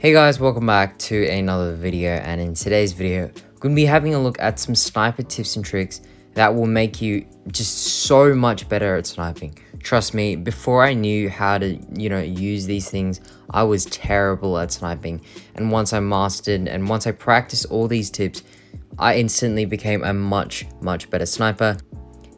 Hey guys, welcome back to another video, and in today's video we're going to be having a look at some sniper tips and tricks that will make you just so much better at sniping. Trust me, before I knew how to use these things, I was terrible at sniping, and once I mastered and once I practiced all these tips, I instantly became a much better sniper.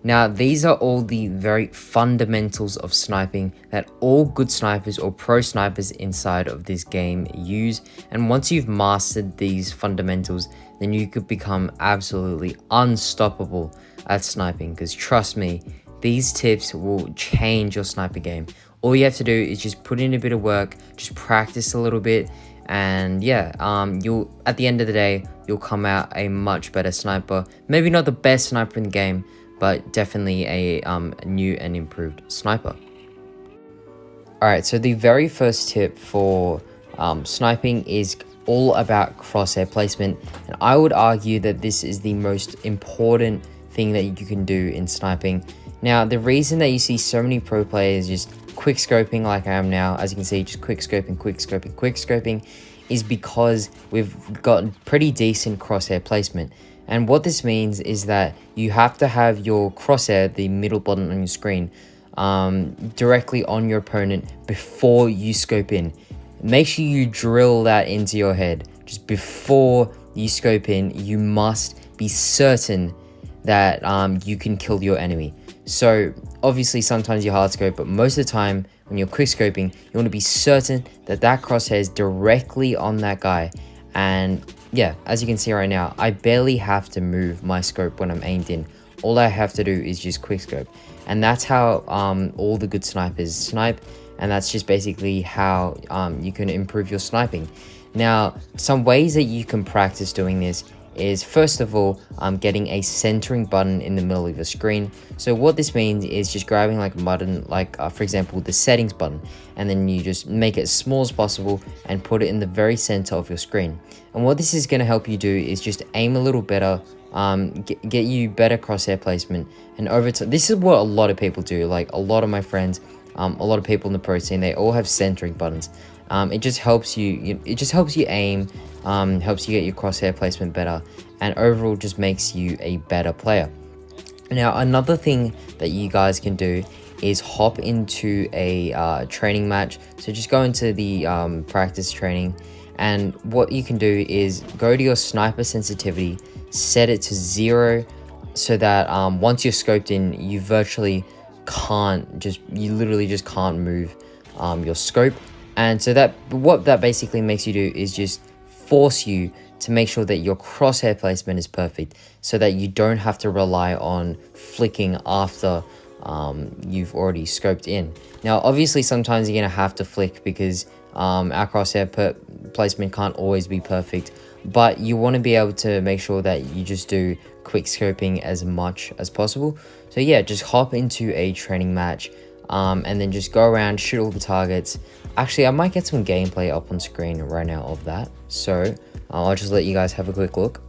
Now, these are all the very fundamentals of sniping that all good snipers or pro snipers inside of this game use. And once you've mastered these fundamentals, then you could become absolutely unstoppable at sniping. Because trust me, these tips will change your sniper game. All you have to do is just put in a bit of work, just practice a little bit. And yeah, you'll at the end of the day, you'll come out a much better sniper. Maybe not the best sniper in the game, but definitely a new and improved sniper. Alright, so the very first tip for sniping is all about crosshair placement, and I would argue that this is the most important thing that you can do in sniping. Now, the reason that you see so many pro players just quick scoping like I am now, as you can see, just quick scoping, is because we've got pretty decent crosshair placement. And what this means is that you have to have your crosshair, the middle button on your screen, directly on your opponent before you scope in. Make sure you drill that into your head. Just before you scope in, you must be certain that you can kill your enemy. So obviously sometimes you hard scope, but most of the time when you're quick scoping, you want to be certain that that crosshair is directly on that guy. And yeah, as you can see right now, I barely have to move my scope when I'm aimed in. All I have to do is just quick scope. And that's how all the good snipers snipe. And that's just basically how you can improve your sniping. Now, some ways that you can practice doing this is, first of all, getting a centering button in the middle of your screen. So what this means is just grabbing like a button, like for example, the settings button, and then you just make it as small as possible and put it in the very center of your screen. And what this is going to help you do is just aim a little better, get you better crosshair placement. And over time, this is what a lot of people do. Like a lot of my friends, a lot of people in the pro scene, they all have centering buttons. It just helps you. It just helps you aim, helps you get your crosshair placement better, and overall just makes you a better player. Now, another thing that you guys can do is hop into a training match. So just go into the practice training, and what you can do is go to your sniper sensitivity, set it to 0, so that once you're scoped in, you virtually can't you literally just can't move your scope. And so that what that basically makes you do is just force you to make sure that your crosshair placement is perfect, so that you don't have to rely on flicking after you've already scoped in. Now, obviously, sometimes you're going to have to flick because our crosshair placement can't always be perfect, but you want to be able to make sure that you just do quick scoping as much as possible. So yeah, just hop into a training match, and then just go around, shoot all the targets. Actually, I might get some gameplay up on screen right now of that, so I'll just let you guys have a quick look.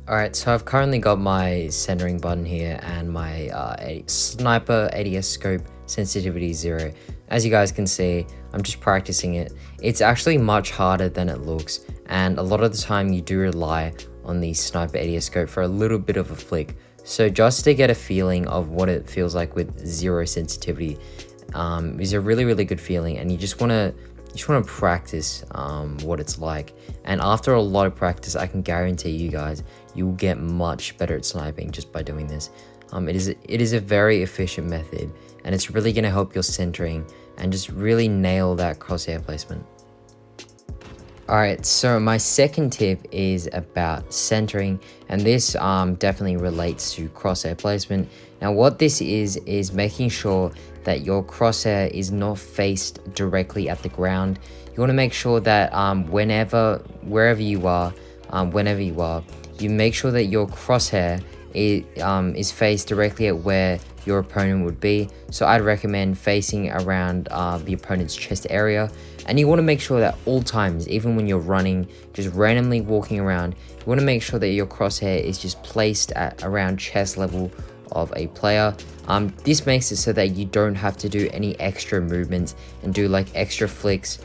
Alright, so I've currently got my centering button here and my sniper ADS scope sensitivity 0. As you guys can see, I'm just practicing it. It's actually much harder than it looks, and a lot of the time you do rely on the sniper ADS scope for a little bit of a flick. So just to get a feeling of what it feels like with 0 sensitivity is a really good feeling, and you just want to practice what it's like. And after a lot of practice, I can guarantee you guys, you'll get much better at sniping just by doing this. It is a very efficient method, and it's really going to help your centering and just really nail that crosshair placement. Alright, so my second tip is about centering, and this definitely relates to crosshair placement. Now, what this is making sure that your crosshair is not faced directly at the ground. You want to make sure that wherever you are, you make sure that your crosshair is faced directly at where your opponent would be. So I'd recommend facing around the opponent's chest area. And you want to make sure that all times, even when you're running, just randomly walking around, you want to make sure that your crosshair is just placed at around chest level of a player. This makes it so that you don't have to do any extra movements and do like extra flicks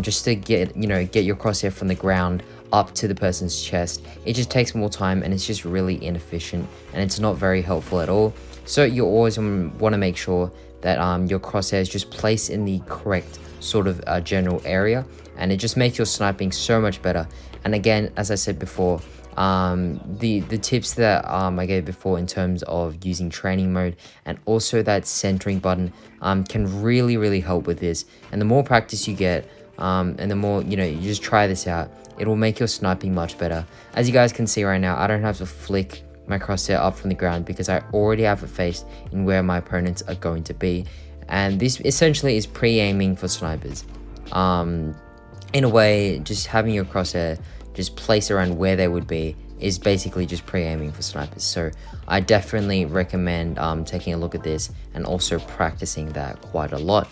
just to get your crosshair from the ground up to the person's chest. It just takes more time, and it's just really inefficient, and it's not very helpful at all. So you always want to make sure that your crosshair is just placed in the correct sort of general area, and it just makes your sniping so much better. And again, as I said before, the tips that I gave before in terms of using training mode and also that centering button can really help with this. And the more practice you get, and the more you just try this out, it will make your sniping much better. As you guys can see right now, I don't have to flick my crosshair up from the ground because I already have it faced in where my opponents are going to be. And this essentially is pre-aiming for snipers. In a way, just having your crosshair just placed around where they would be is basically just pre-aiming for snipers. So I definitely recommend taking a look at this and also practicing that quite a lot.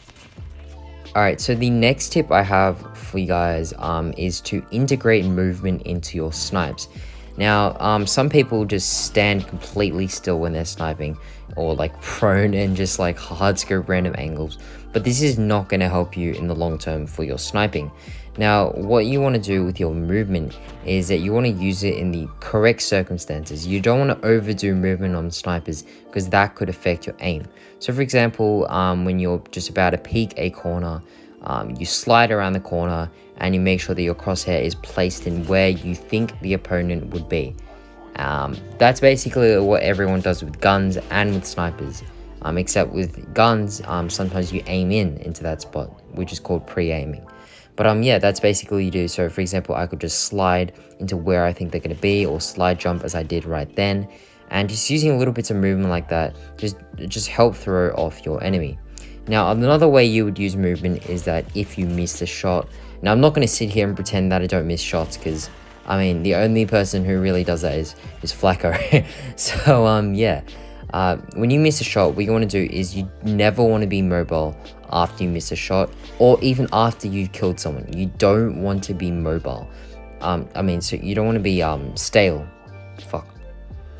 Alright, so the next tip I have for you guys is to integrate movement into your snipes. Now, some people just stand completely still when they're sniping, or like prone and just like hard scope random angles, but this is not going to help you in the long term for your sniping. Now, what you want to do with your movement is that you want to use it in the correct circumstances. You don't want to overdo movement on snipers because that could affect your aim. So for example, when you're just about to peek a corner, you slide around the corner and you make sure that your crosshair is placed in where you think the opponent would be. That's basically what everyone does with guns and with snipers, except with guns, sometimes you aim into that spot, which is called pre-aiming. But yeah, that's basically what you do. So for example, I could just slide into where I think they're going to be, or slide jump as I did right then, and just using little bits of movement like that just help throw off your enemy. Now, another way you would use movement is that if you miss a shot. Now, I'm not going to sit here and pretend that I don't miss shots, because I mean, the only person who really does that is Flacco. So yeah, when you miss a shot, what you want to do is you never want to be mobile after you miss a shot, or even after you've killed someone. You don't want to be mobile. So you don't want to be stale. Fuck.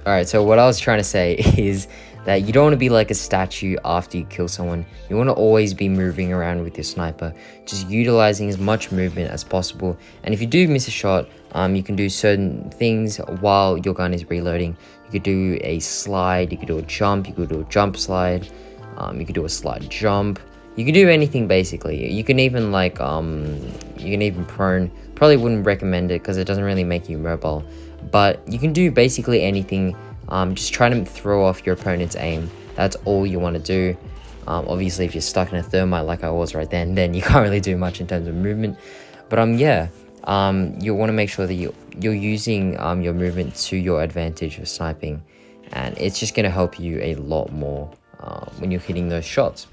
Alright, so what I was trying to say is that you don't want to be like a statue after you kill someone. You want to always be moving around with your sniper, just utilizing as much movement as possible. And if you do miss a shot, you can do certain things while your gun is reloading. You could do a slide, you could do a jump, you could do a jump slide, you could do a slide jump. You can do anything basically. You can even prone. Probably wouldn't recommend it because it doesn't really make you mobile. But you can do basically anything. Just try to throw off your opponent's aim. That's all you want to do. Obviously, if you're stuck in a thermite like I was right then you can't really do much in terms of movement. But yeah, you want to make sure that you're using your movement to your advantage for sniping, and it's just going to help you a lot more when you're hitting those shots.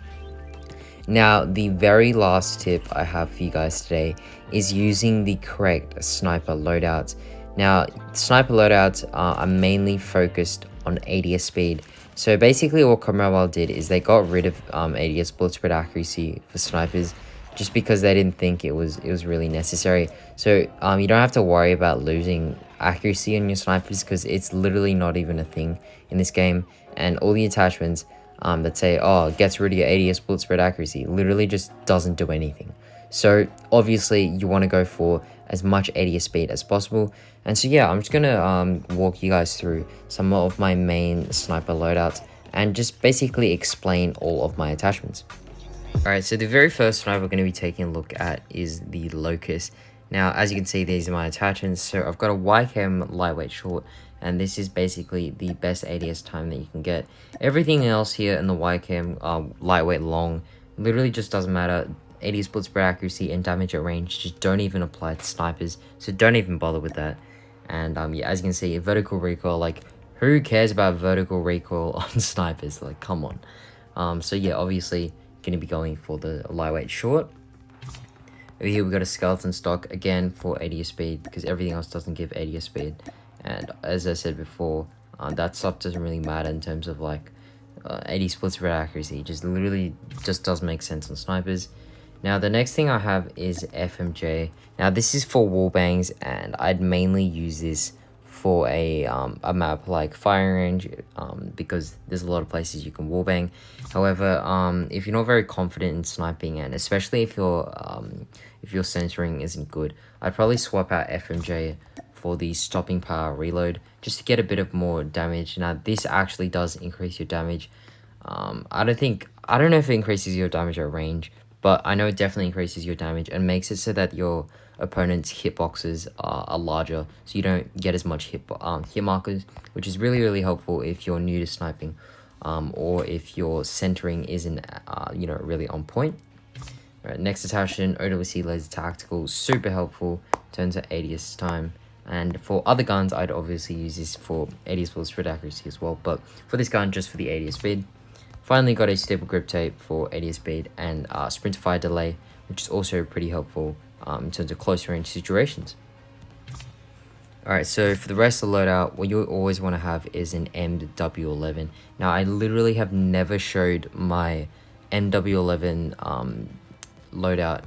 Now, the very last tip I have for you guys today is using the correct sniper loadouts. Now, sniper loadouts are mainly focused on ADS speed. So basically what COD Mobile did is they got rid of ADS bullet spread accuracy for snipers, just because they didn't think it was really necessary. So you don't have to worry about losing accuracy on your snipers, because it's literally not even a thing in this game. And all the attachments that say, oh, gets rid of your ADS bullet spread accuracy, literally just doesn't do anything. So obviously you want to go for as much ADS speed as possible. And so yeah, I'm just gonna walk you guys through some of my main sniper loadouts and just basically explain all of my attachments. Alright, so the very first sniper we're going to be taking a look at is the Locust. Now, as you can see, these are my attachments. So I've got a YCAM lightweight short, and this is basically the best ADS time that you can get. Everything else here in the YCAM lightweight long literally just doesn't matter. ADS bullet spread accuracy and damage at range just don't even apply to snipers, so don't even bother with that. And yeah, as you can see, vertical recoil, like, who cares about vertical recoil on snipers? Like, come on. So yeah, obviously going to be going for the lightweight short. Over here we've got a skeleton stock, again for ADS speed, because everything else doesn't give ADS speed. And as I said before, that stuff doesn't really matter in terms of like ADS bullet spread accuracy. It just literally just doesn't make sense on snipers. Now, the next thing I have is FMJ. Now, this is for wall bangs, and I'd mainly use this for a map like firing range, because there's a lot of places you can wallbang. However, if you're not very confident in sniping, and especially if your centering isn't good, I'd probably swap out FMJ for the stopping power reload just to get a bit of more damage. Now this actually does increase your damage. I don't know if it increases your damage at range, but I know it definitely increases your damage and makes it so that your opponent's hitboxes are larger, so you don't get as much hit markers, which is really helpful if you're new to sniping, or if your centering isn't really on point. Alright, next attachment, OWC Laser Tactical, super helpful in terms of ADS time. And for other guns, I'd obviously use this for ADS for spread accuracy as well, but for this gun, just for the ADS speed. Finally got a stable grip tape for ADS speed and sprint fire delay, which is also pretty helpful in terms of close range situations. Alright, so for the rest of the loadout, what you always want to have is an MW11. Now, I literally have never showed my MW11 loadout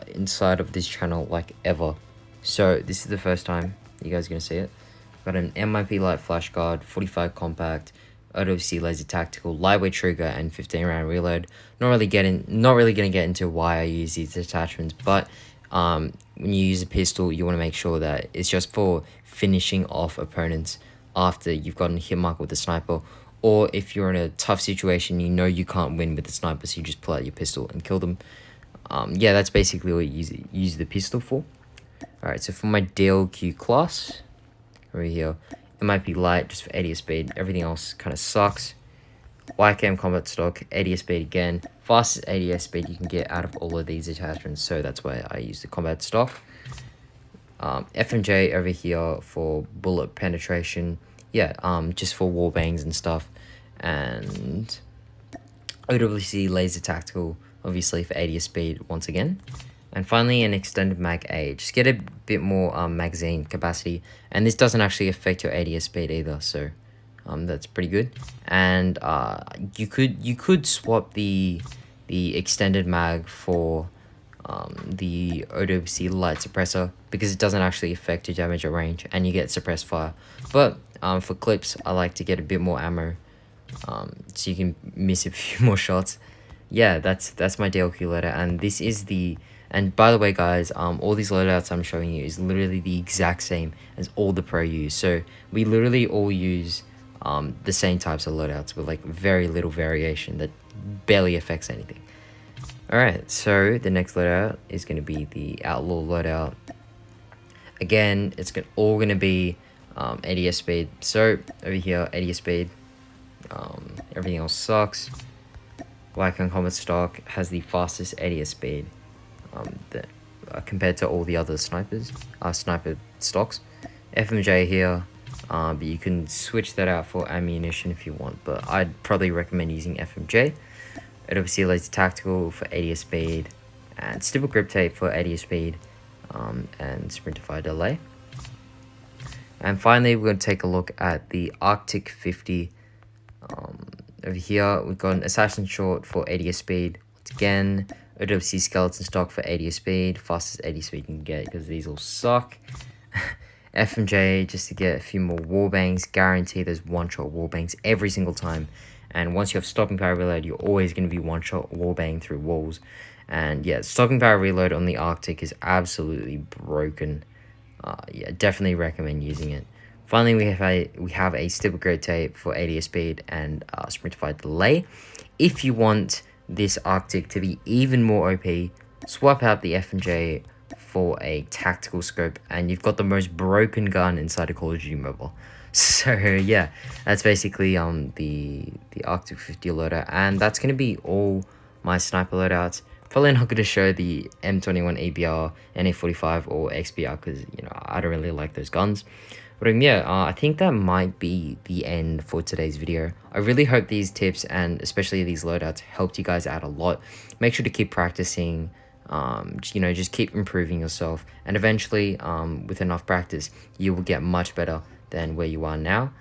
inside of this channel, like, ever. So this is the first time you guys are going to see it. Got an MIP light flash guard, 45 compact, OWC laser tactical, lightweight trigger, and 15 round reload. Not really going to get into why I use these attachments, but when you use a pistol, you want to make sure that it's just for finishing off opponents after you've gotten a hit mark with the sniper, or if you're in a tough situation, you know you can't win with the sniper, so you just pull out your pistol and kill them. Yeah, that's basically what you use the pistol for. Alright, so for my DLQ class, over here, it might be light just for ADS speed. Everything else kind of sucks. YKM combat stock, ADS speed again. Fastest ADS speed you can get out of all of these attachments, so that's why I use the combat stock. FMJ over here for bullet penetration. Yeah, just for wall bangs and stuff. And OWC laser tactical, obviously for ADS speed once again. And finally, an extended mag A. Just get a bit more magazine capacity, and this doesn't actually affect your ADS speed either, so that's pretty good. And you could swap the extended mag for the OWC light suppressor, because it doesn't actually affect your damage at range, and you get suppressed fire. But for clips, I like to get a bit more ammo, so you can miss a few more shots. Yeah, that's my DLQ loadout, and this is the. And by the way, guys, all these loadouts I'm showing you is literally the exact same as all the pro use. So we literally all use the same types of loadouts with like very little variation that barely affects anything. Alright, so the next loadout is going to be the Outlaw loadout. Again, it's all going to be ADS speed. So over here, ADS speed. Everything else sucks. Lycan Combat Stock has the fastest ADS speed compared to all the other sniper stocks. FMJ here, but you can switch that out for ammunition if you want, but I'd probably recommend using FMJ. OWC laser tactical for ADS speed, and stipple grip tape for ADS speed, and sprint fire delay. And finally, we're going to take a look at the Arctic 50. Over here, we've got an assassin short for ADS speed. Once again, OWC skeleton stock for ADS speed, fastest ADS speed you can get, because these all suck. FMJ just to get a few more warbangs. Guarantee there's one-shot warbangs every single time. And once you have stopping power reload, you're always going to be one-shot warbang through walls. And yeah, stopping power reload on the Arctic is absolutely broken. Yeah, definitely recommend using it. Finally, we have a stipple grade tape for ADS speed and sprint fire delay. If you want this Arctic to be even more OP, swap out the FMJ for a tactical scope, and you've got the most broken gun inside a Call of Duty mobile. So yeah, that's basically the Arctic 50 loadout, and that's going to be all my sniper loadouts. Probably not going to show the M21 EBR, NA45 or XBR, because you know I don't really like those guns. But yeah, I think that might be the end for today's video. I really hope these tips, and especially these loadouts, helped you guys out a lot. Make sure to keep practicing, just keep improving yourself. And eventually, with enough practice, you will get much better than where you are now.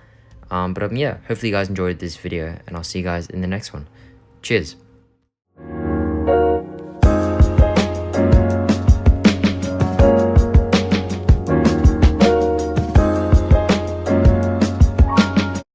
Yeah, hopefully you guys enjoyed this video, and I'll see you guys in the next one. Cheers.